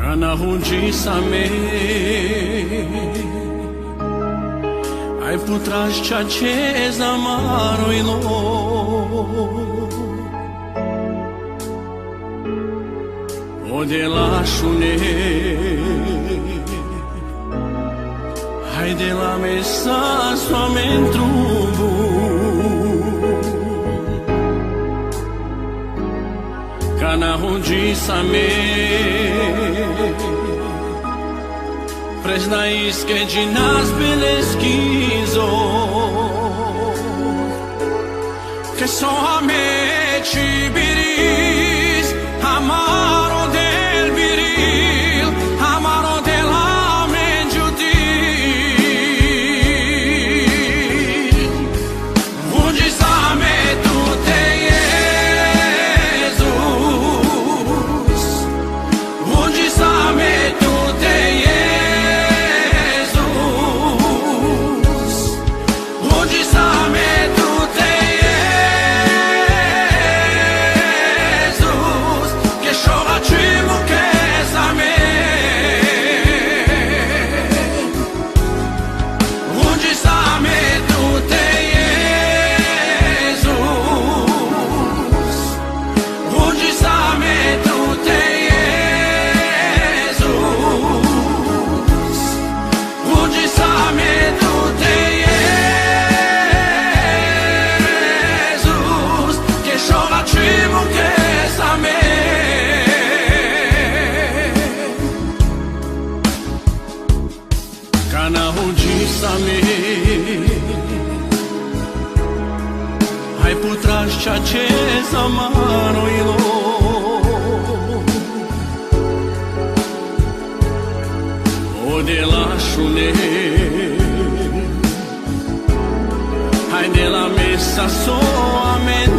Kanahunjisame ai putraš ceea zamaroilo Odelașune hai de la mesa soamentru Kanahunjisame Presna iske džinas beleskizo Que so amici biris Amaro del viril Amaro della mengiutil Ungisame tu te Jesus Ungisame tu te Kanahunjisame ai putraš ceea zamaroilo Odelașune hai de la mesa soamentru